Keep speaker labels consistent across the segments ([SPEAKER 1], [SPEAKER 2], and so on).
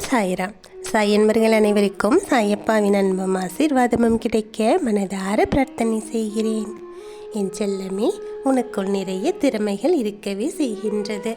[SPEAKER 1] சாய்ராம். சாய் என்பர்கள் அனைவருக்கும் சாயப்பாவின் அன்பும் ஆசீர்வாதமும் கிடைக்க மனதார பிரார்த்தனை செய்கிறேன். என் செல்லமே, உனக்குள் நிறைய திறமைகள் இருக்கவே செய்கின்றது.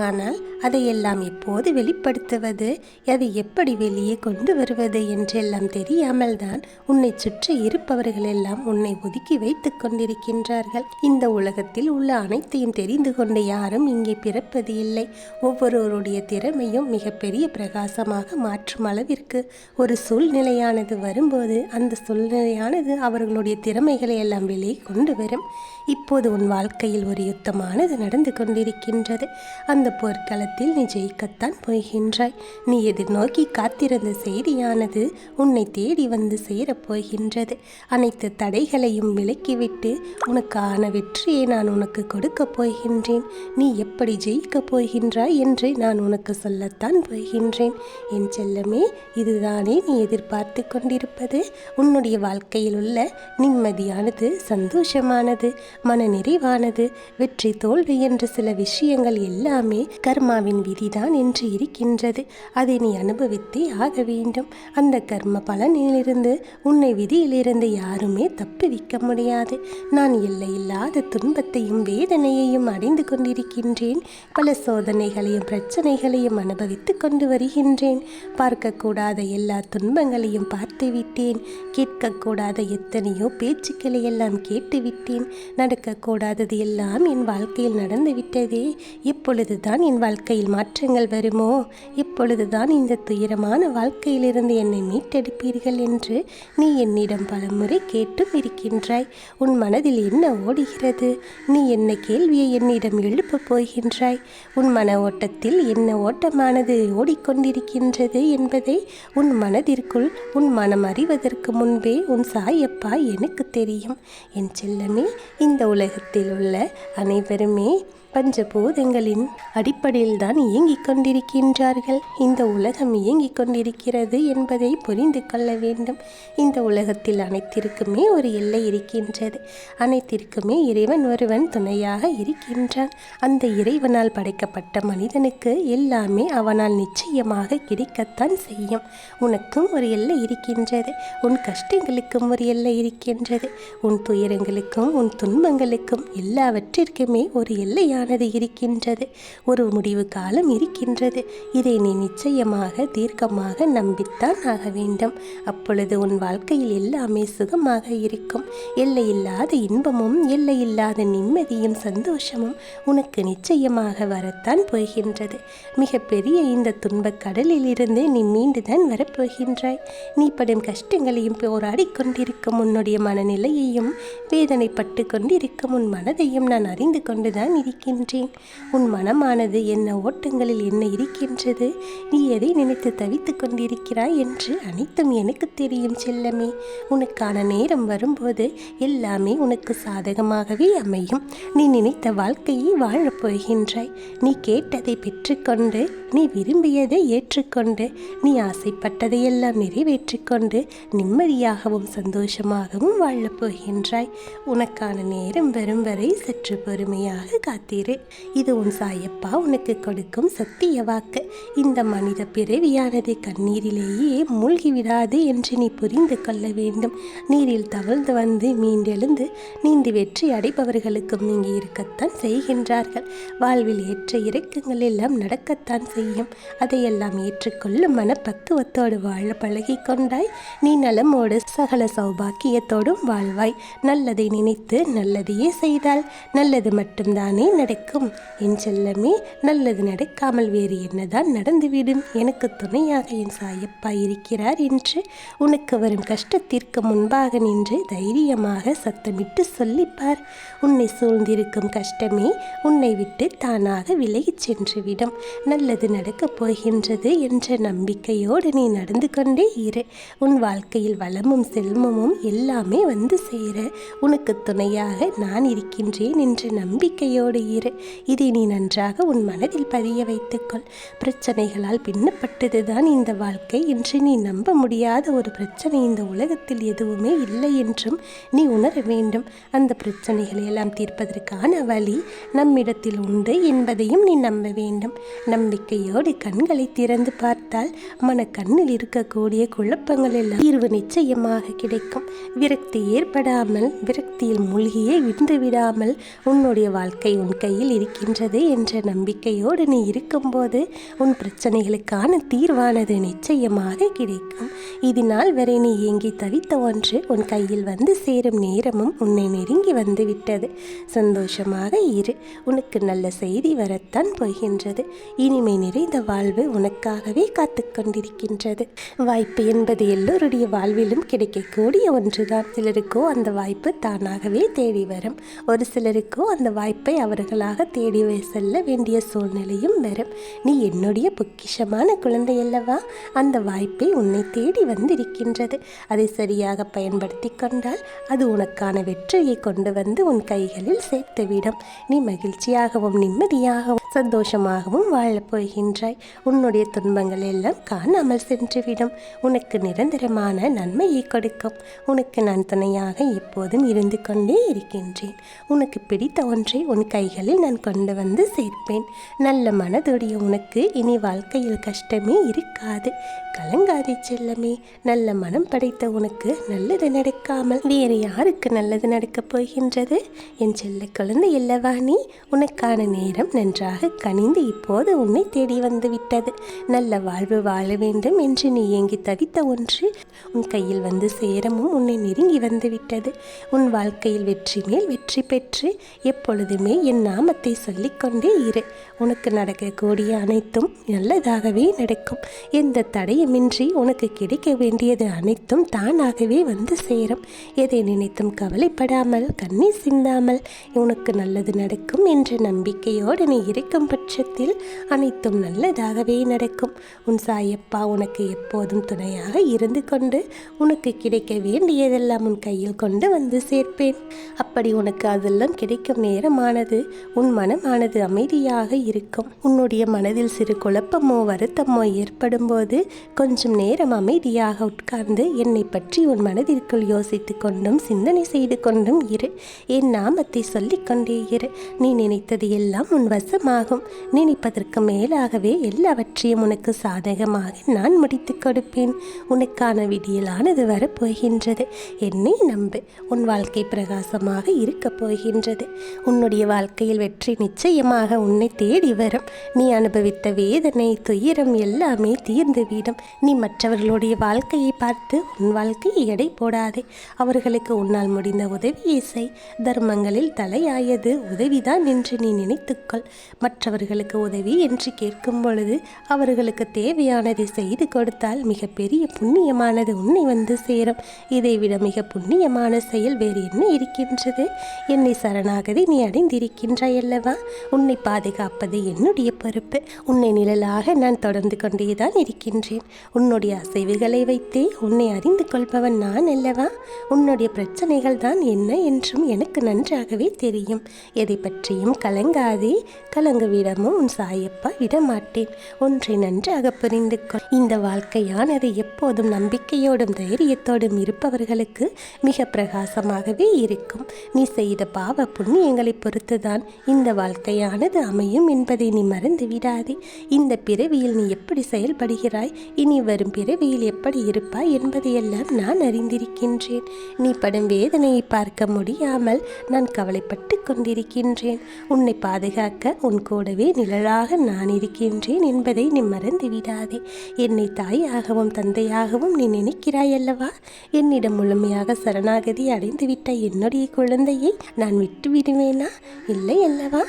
[SPEAKER 1] ஆனால் அதையெல்லாம் எப்போது வெளிப்படுத்துவது, அதை எப்படி வெளியே கொண்டு வருவது என்றெல்லாம் தெரியாமல் தான் உன்னை சுற்றி இருப்பவர்கள் எல்லாம் உன்னை ஒதுக்கி வைத்து கொண்டிருக்கின்றார்கள். இந்த உலகத்தில் உள்ள அனைத்தையும் தெரிந்து கொண்டு யாரும் இங்கே பிறப்பது இல்லை. ஒவ்வொருவருடைய திறமையும் மிகப்பெரிய பிரகாசமாக மாற்றும் அளவிற்கு ஒரு சூழ்நிலையானது வரும்போது அந்த சூழ்நிலையானது அவர்களுடைய திறமைகளை எல்லாம் வெளியே கொண்டு வரும். இப்போது உன் வாழ்க்கையில் ஒரு யுத்தமானது நடந்து கொண்டிருக்கின்றது. அந்த போர்க்களத்தில் நீ ஜெயிக்கத்தான் போகின்றாய். நீ எதிர்நோக்கி காத்திருந்த செய்தியானது உன்னை தேடி வந்து சேரப்போகின்றது. அனைத்து தடைகளையும் விலக்கிவிட்டு உனக்கான வெற்றியை நான் உனக்கு கொடுக்கப் போகின்றேன். நீ எப்படி ஜெயிக்கப் போகின்றாய் என்று நான் உனக்கு சொல்லத்தான் போகின்றேன். என் செல்லமே, இதுதானே நீ எதிர்பார்த்து கொண்டிருப்பது? உன்னுடைய வாழ்க்கையில் உள்ள நிம்மதியானது, சந்தோஷமானது, மன நிறைவானது, வெற்றி தோல்வி என்ற சில விஷயங்கள் எல்லாமே கர்மாவின் விதிதான் என்று இருக்கின்றது. அதை நீ அனுபவித்தே ஆக வேண்டும். அந்த கர்ம பலனிலிருந்து, உன்னை விதியிலிருந்து யாருமே தப்புவிக்க முடியாது. நான் எல்லையில்லாத துன்பத்தையும் வேதனையையும் அடைந்து கொண்டிருக்கின்றேன். பல சோதனைகளையும் பிரச்சனைகளையும் அனுபவித்து கொண்டு வருகின்றேன். பார்க்கக்கூடாத எல்லா துன்பங்களையும் பார்த்துவிட்டேன். கேட்கக்கூடாத எத்தனையோ பேச்சுக்களை எல்லாம் கேட்டுவிட்டேன். நடக்கக்கூடாதது எல்லாம் என் வாழ்க்கையில் நடந்துவிட்டதே. எப்பொழுதுதான் என் வாழ்க்கையில் மாற்றங்கள் வருமோ? எப்பொழுதுதான் இந்த துயரமான வாழ்க்கையிலிருந்து என்னை மீட்டெடுப்பீர்கள் என்று நீ என்னிடம் பலமுறை கேட்டும் இருக்கின்றாய். உன் மனதில் என்ன ஓடுகிறது? நீ என்ன கேள்வியை என்னிடம் எழுப்பப் போகின்றாய்? உன் மன ஓட்டத்தில் என்ன ஓட்டமானது ஓடிக்கொண்டிருக்கின்றது என்பதை உன் மனதிற்குள் உன் மனம் அறிவதற்கு முன்பே உன் சாயப்பா எனக்கு தெரியும். என் செல்லமே, இந்த உலகத்தில் உள்ள அனைவருமே பஞ்சபூதங்களின் அடிப்படையில் தான் இயங்கிக் கொண்டிருக்கின்றார்கள். இந்த உலகம் இயங்கிக் கொண்டிருக்கிறது என்பதை புரிந்து கொள்ள வேண்டும். இந்த உலகத்தில் அனைத்திற்குமே ஒரு எல்லை இருக்கின்றது. அனைத்திற்குமே இறைவன் ஒருவன் துணையாக இருக்கின்றான். அந்த இறைவனால் படைக்கப்பட்ட மனிதனுக்கு எல்லாமே அவனால் நிச்சயமாக கிடைக்கத்தான் செய்யும். உனக்கும் ஒரு எல்லை இருக்கின்றது. உன் கஷ்டங்களுக்கும் ஒரு எல்லை இருக்கின்றது. உன் துயரங்களுக்கும் உன் துன்பங்களுக்கும் எல்லாவற்றிற்குமே ஒரு எல்லையான இருக்கின்றது. ஒரு முடிவு காலம் இருக்கின்றது. இதை நீ நிச்சயமாக தீர்க்கமாக நம்பித்தான் ஆக வேண்டும். அப்பொழுது உன் வாழ்க்கையில் எல்லாமே சுகமாக இருக்கும். எல்லையில்லாத இன்பமும் எல்லையில்லாத நிம்மதியும் சந்தோஷமும் உனக்கு நிச்சயமாக வரத்தான் போகின்றது. மிக பெரிய இந்த துன்பக் கடலில் இருந்து நீ மீண்டுதான் வரப்போகின்றாய். நீ படும் கஷ்டங்களையும் போராடி கொண்டிருக்கும் உன்னுடைய மனநிலையையும் வேதனைப்பட்டு கொண்டிருக்கும் உன் மனதையும் நான் அறிந்து கொண்டுதான் இருக்கின்றேன். உன் மனமானது என்ன ஓட்டங்களில் என்ன இருக்கின்றது, நீ எதை நினைத்து தவித்து கொண்டிருக்கிறாய் என்று அனைத்தும் எனக்கு தெரியும் செல்லமே. உனக்கான நேரம் வரும்போது எல்லாமே உனக்கு சாதகமாகவே அமையும். நீ நினைத்த வாழ்க்கையை வாழப் போகின்றாய். நீ கேட்டதை பெற்றுக்கொண்டு, நீ விரும்பியதை ஏற்றுக்கொண்டு, நீ ஆசைப்பட்டதையெல்லாம் நிறைவேற்றிக்கொண்டு நிம்மதியாகவும் சந்தோஷமாகவும் வாழப் போகின்றாய். உனக்கான நேரம் வரும் வரை சற்று பொறுமையாக காத்திரு. இது உன் சாயப்பா உனக்கு கொடுக்கும் சத்திய வாக்கு. இந்த மனித பிறவியானது கண்ணீரிலேயே மூழ்கிவிடாது என்று நீ புரிந்து கொள்ள வேண்டும். நீரில் தவழ்ந்து வந்து மீண்டெழுந்து நீந்தி வெற்றி அடைபவர்களுக்கும் இங்கே இருக்கத்தான் செய்கின்றார்கள். வாழ்வில் ஏற்ற இறக்கங்கள் எல்லாம் நடக்கத்தான் செய்யும். அதையெல்லாம் ஏற்றுக்கொள்ளும் மனப்பக்குவத்தோடு வாழ பழகி கொண்டாய். நீ நலமோடு சகல சௌபாக்கியத்தோடும் வாழ்வாய். நல்லதை நினைத்து நல்லதையே செய்தால் நல்லது மட்டும்தானே நடக்கும். என் செல்லமே, நல்லது நடக்காமல் வேறு என்னதான் நடந்துவிடும்? எனக்கு துணையாக என் சாயப்பா இருக்கிறார் என்று உனக்கு வரும் கஷ்டத்திற்கு முன்பாக நின்று தைரியமாக சத்தமிட்டு சொல்லிப்பார். உன்னை சூழ்ந்திருக்கும் கஷ்டமே உன்னை விட்டு தானாக விலகிச் சென்றுவிடும். நல்லது நடக்கப் போகின்றது என்ற நம்பிக்கையோடு நீ நடந்து கொண்டே இரு. உன் வாழ்க்கையில் வளமும் செல்வமும் எல்லாமே வந்து சேர உனக்கு துணையாக நான் இருக்கின்றேன் என்ற நம்பிக்கையோடு இரு. இரு. இதை நீ நன்றாக உன் மனதில் பதிய வைத்துக்கொள். பிரச்சனைகளால் பின்னப்பட்டதுதான் இந்த வாழ்க்கை என்று நீ நம்ப முடியாத ஒரு பிரச்சனை இந்த உலகத்தில் எதுவுமே இல்லை என்றும் நீ உணர வேண்டும். அந்த பிரச்சனைகளை எல்லாம் தீர்ப்பதற்கான வழி நம்மிடத்தில் உண்டு என்பதையும் நீ நம்ப வேண்டும். நம்பிக்கையோடு கண்களை திறந்து பார்த்தால் கண்ணில் இருக்கக்கூடிய குழப்பங்கள் எல்லாம் தீர்வு நிச்சயமாக கிடைக்கும். விரக்தி ஏற்படாமல், விரக்தியில் மூழ்கியே விழுந்து விடாமல் உன்னுடைய வாழ்க்கை உன் கையில் இருக்கின்றது என்ற நம்பிக்கையோடு நீ இருக்கும்போது உன் பிரச்சனைகளுக்கான தீர்வானது நிச்சயமாக கிடைக்கும். இதனால் வரை நீ ஏங்கி தவித்த ஒன்று உன் கையில் வந்து சேரும் நேரமும் உன்னை நெருங்கி வந்து விட்டது. சந்தோஷமாக இரு. உனக்கு நல்ல செய்தி வரத்தான் போகின்றது. இனிமை நிறைந்த வாழ்வு உனக்காகவே காத்து கொண்டிருக்கின்றது. வாய்ப்பு என்பது எல்லோருடைய வாழ்விலும் கிடைக்கக்கூடிய ஒன்றுதான். சிலருக்கோ அந்த வாய்ப்பு தானாகவே தேடி வரும். ஒரு சிலருக்கோ அந்த வாய்ப்பை அவர்களாக தேடி செல்ல வேண்டிய சூழ்நிலையும் வரும். நீ என்னுடைய பொக்கிஷமான குழந்தை அல்லவா? அந்த வாய்ப்பை உன்னை தேடி வந்திருக்கின்றது. அதை சரியாக பயன்படுத்தி கொண்டால் அது உனக்கான வெற்றியை கொண்டு வந்து உன் கைகளில் சேர்த்துவிடும். நீ மகிழ்ச்சியாகவும் நிம்மதியாகவும் சந்தோஷமாகவும் வாழப் போகின்றாய். உன்னுடைய துன்பங்கள் எல்லாம் காணாமல் சென்றுவிடும். உனக்கு நிரந்தரமான நன்மையை கொடுக்கும். உனக்கு நான் துணையாக எப்போதும் இருந்து கொண்டே இருக்கின்றேன். உனக்கு பிடித்த ஒன்றை உன் கைகளில் நான் கொண்டு வந்து சேர்ப்பேன். நல்ல மனதுடைய உனக்கு இனி வாழ்க்கையில் கஷ்டமே இருக்காது. கலங்காதே செல்லமே. நல்ல மனம் படைத்த உனக்கு நல்லது நடக்காமல் வேறு யாருக்கு நல்லது நடக்கப் போகின்றது? என் செல்ல குழந்தை அல்லவா நீ? உனக்கான நேரம் நன்றாக கனிந்து இப்போது உன்னை தேடி வந்து விட்டது. நல்ல வாழ்வு வாழ வேண்டும் என்று நீ ஏங்கி தவித்த ஒன்று உன் கையில் வந்து சேரமும் உன்னை நெருங்கி வந்து விட்டது. உன் வாழ்க்கையில் வெற்றி மேல் வெற்றி பெற்று எப்பொழுதுமே என் நாமத்தை சொல்லிக்கொண்டே இரு. உனக்கு நடக்கக்கூடிய அனைத்தும் நல்லதாகவே நடக்கும். எந்த தடையுமின்றி உனக்கு கிடைக்க வேண்டியது அனைத்தும் தானாகவே வந்து சேரும். எதை நினைத்தும் கவலைப்படாமல், கண்ணீர் சிந்தாமல் உனக்கு நல்லது நடக்கும் என்ற நம்பிக்கையோடு நீ இருக்கும் பட்சத்தில் அனைத்தும் நல்லதாகவே நடக்கும். உன் சாயப்பா உனக்கு எப்போதும் துணையாக இருந்து கொண்டு உனக்கு கிடைக்க வேண்டியதெல்லாம் உன் கையில் கொண்டு வந்து சேர்ப்பேன். அப்படி உனக்கு அதெல்லாம் கிடைக்கும் நேரமானது உன் மனமானது அமைதியாக இருக்கும். உன்னுடைய மனதில் சிறு குழப்பமோ வருத்தமோ ஏற்படும் போது கொஞ்சம் நேரம் அமைதியாக உட்கார்ந்து என்னை பற்றி உன் மனதிற்குள் யோசித்து கொண்டும் சிந்தனை செய்து கொண்டும் இரு. என் நாமத்தை சொல்லிக்கொண்டே இரு. நீ நினைத்தது எல்லாம் உன் வசமாகும். நினைப்பதற்கு மேலாகவே எல்லாவற்றையும் உனக்கு சாதகமாக நான் முடித்து கொடுப்பேன். உனக்கான விடியலானது வரப்போகின்றது. என்னை நம்பு. உன் வாழ்க்கை பிரகாசமாக இருக்கப் போகின்றது. உன்னுடைய வாழ்க்கையில் வெற்றி நிச்சயமாக உன்னை தேடி வரும். நீ அனுபவித்த வேதனை, துயரம் எல்லாமே தீர்ந்துவிடும். நீ மற்றவர்களுடைய வாழ்க்கையை பார்த்து உன் வாழ்க்கையை எடை போடாதே. அவர்களுக்கு உன்னால் முடிந்த உதவியை செய். தர்மங்களில் தலையாயது உதவிதான் என்று நீ நினைத்துக்கொள். மற்றவர்களுக்கு உதவி என்று கேட்கும் பொழுது அவர்களுக்கு தேவையானதை செய்து கொடுத்தால் மிகப்பெரிய புண்ணியமானது உன்னை வந்து சேரும். இதைவிட மிக புண்ணியமான செயல் வேறு என்ன இருக்கின்றது? என்னை சரணாகதி நீ அடைந்திருக்கின்றாய் அல்லவா? உன்னை பாதுகாப்பது என்னுடைய பொறுப்பு. உன்னை நிழலாக நான் தொடர்ந்து கொண்டேதான் இருக்கின்றேன். உன்னுடைய அசைவுகளை வைத்தே உன்னை அறிந்து கொள்பவன் நான் அல்லவா? உன்னுடைய பிரச்சனைகள் தான் என்ன என்றும் எனக்கு நன்றாகவே தெரியும். எதை பற்றியும் கலங்காதே. கலங்க விடமும் உன் சாயப்பா விடமாட்டேன். ஒன்றை நன்றாக புரிந்து கொள். இந்த வாழ்க்கையானது எப்போதும் நம்பிக்கையோடும் தைரியத்தோடும் இருப்பவர்களுக்கு மிக பிரகாசமாகவே இருக்கும். நீ செய்த பாவ புண்ணியங்களை பொறுத்துதான் இந்த வாழ்க்கையானது அமையும் என்பதை நீ மறந்து விடாதே. இந்த பிறவியில் நீ எப்படி செயல்படுகிறாய், இனி வரும் பிறவியில் எப்படி இருப்பாய் என்பதையெல்லாம் நான் அறிந்திருக்கின்றேன். நீ படும் வேதனையை பார்க்க முடியாமல் நான் கவலைப்பட்டு கொண்டிருக்கின்றேன். உன்னை பாதுகாக்க உன் கூடவே நிழலாக நான் இருக்கின்றேன் என்பதை நீ மறந்து விடாதே. என்னை தாயாகவும் தந்தையாகவும் நீ நினைக்கிறாய் அல்லவா? என்னிடம் முழுமையாக சரணாகதி அடைந்துவிட்ட என்னுடைய குழந்தையை நான் விட்டு விடுவேனா? இல்லை அல்லவா?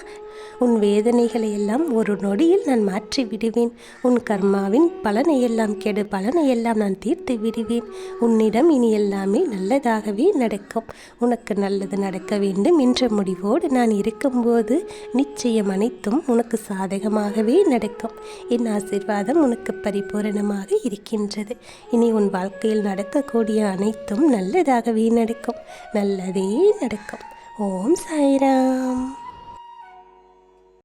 [SPEAKER 1] உன் வேதனைகளை எல்லாம் ஒரு நொடியில் நான் மாற்றி விடுவேன். உன் கர்மாவின் பலனையெல்லாம் கெடு பலனையெல்லாம் நான் தீர்த்து விடுவேன். உன்னிடம் இனி எல்லாமே நல்லதாகவே நடக்கும். உனக்கு நல்லது நடக்க வேண்டும் என்ற முடிவோடு நான் இருக்கும்போது நிச்சயம் அனைத்தும் உனக்கு சாதகமாகவே நடக்கும். என் ஆசீர்வாதம் உனக்கு பரிபூரணமாக இருக்கின்றது. இனி உன் வாழ்க்கையில் நடக்கக்கூடிய அனைத்தும் நல்லதாகவே நடக்கும். நல்லதே நடக்கும். ஓம் சாய்ராம்.